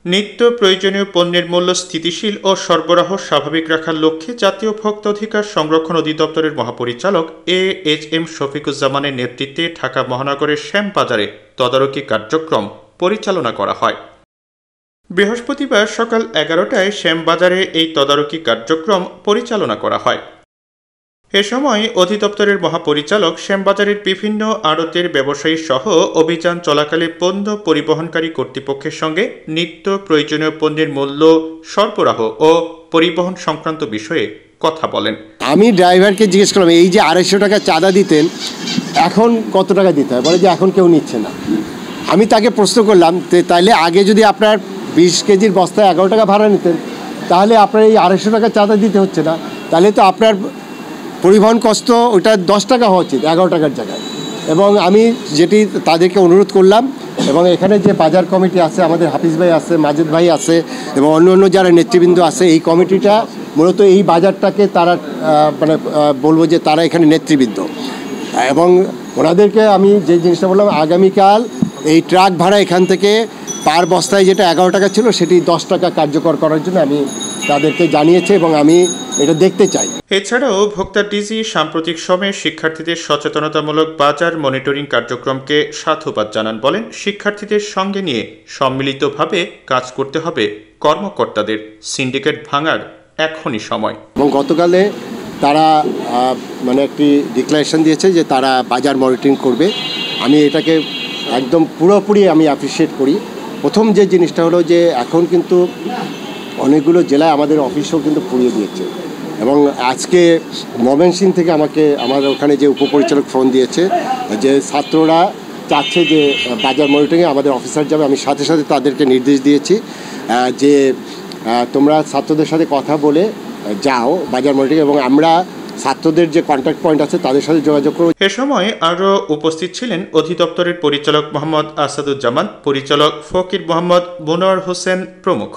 নিত্য প্রয়োজনীয় পণ্যের মূল্য স্থিতিশীল ও সরবরাহ স্বাভাবিক রাখার লক্ষ্যে জাতীয় ভোক্তা অধিকার সংরক্ষণ অধিদপ্তরের মহাপরিচালক AHM শফিকুজ্জামানের নেতৃত্বে ঢাকা মহানগরের শ্যামবাজারে তদারকি কার্যক্রম পরিচালনা করা হয়। বৃহস্পতিবার সকাল 11টায় শ্যামবাজারে এই তদারকি কার্যক্রম পরিচালনা করা হয়। এ সময় অধিদপ্তরের মহাপরিচালক শ্যামবাজারের বিভিন্ন আড়তের ব্যবসায়ী সহ অভিযান চলাকালে পণ্য পরিবহনকারী কর্তৃপক্ষের সঙ্গে নিত্য প্রয়োজনীয় পণ্যের মূল্য সরবরাহ ও পরিবহন সংক্রান্ত বিষয়ে কথা বলেন। আমি ড্রাইভারকে জিজ্ঞেস করলাম, এই যে 250 টাকা চাঁদা দিতেন এখন কত টাকা দিতে হয়? বলে যে এখন কেউ নিচ্ছে না। আমি তাকে প্রশ্ন করলাম, তাইলে আগে যদি আপনার 20 কেজির বস্তায় 11 টাকা ভাড়া নিতেন তাহলে আপনার এই 250 টাকা চাঁদা দিতে হচ্ছে না, তাহলে তো আপনার পরিবহন কষ্ট ওটা 10 টাকা হওয়া উচিত 11 টাকার জায়গায়। এবং আমি যেটি তাদেরকে অনুরোধ করলাম, এবং এখানে যে বাজার কমিটি আছে, আমাদের হাফিজ ভাই আছে, মাজেদ ভাই আছে এবং অন্য যারা নেতৃবৃন্দ আছে, এই কমিটিটা মূলত এই বাজারটাকে তারা বলবো যে তারা এখানে নেতৃবৃন্দ, এবং ওনাদেরকে আমি যে জিনিসটা বললাম, আগামীকাল এই ট্রাক ভাড়া এখান থেকে পার বস্তায় যেটা 11 টাকা ছিল সেটি 10 টাকা কার্যকর করার জন্য আমি তাদেরকে জানিয়েছি এবং আমি এটা দেখতে চাই। এছাড়াও ভোক্তা ডিজি সাম্প্রতিক সময়ে শিক্ষার্থীদের সচেতনতামূলক বাজার মনিটরিং কার্যক্রমকে সাধুবাদ জানান। বলেন, শিক্ষার্থীদের সঙ্গে নিয়ে সম্মিলিতভাবে কাজ করতে হবে কর্মকর্তাদের। সিন্ডিকেট ভাঙার এখনই সময়। এবং গতকালে তারা একটি ডিক্লারেশন দিয়েছে যে তারা বাজার মনিটরিং করবে। আমি এটাকে একদম পুরোপুরি আমি অ্যাপ্রিসিয়েট করি। প্রথম যে জিনিসটা হলো যে এখন কিন্তু অনেকগুলো জেলায় আমাদের অফিসও কিন্তু পুড়িয়ে দিয়েছে, এবং আজকে ময়মনসিংহ থেকে আমার ওখানে যে উপপরিচালক ফোন দিয়েছে যে ছাত্ররা চাচ্ছে যে বাজার মনিটরিংয়ে আমাদের অফিসার যাবে। আমি সাথে সাথে তাদেরকে নির্দেশ দিয়েছি যে তোমরা ছাত্রদের সাথে কথা বলে যাও বাজার মনিটরিং, এবং আমরা ছাত্রদের যে কন্ট্যাক্ট পয়েন্ট আছে তাদের সাথে যোগাযোগ করব। এ সময় আরও উপস্থিত ছিলেন অধিদপ্তরের পরিচালক মোহাম্মদ আসাদুজ্জামান, পরিচালক ফকির মোহাম্মদ মনোয়ার হোসেন প্রমুখ।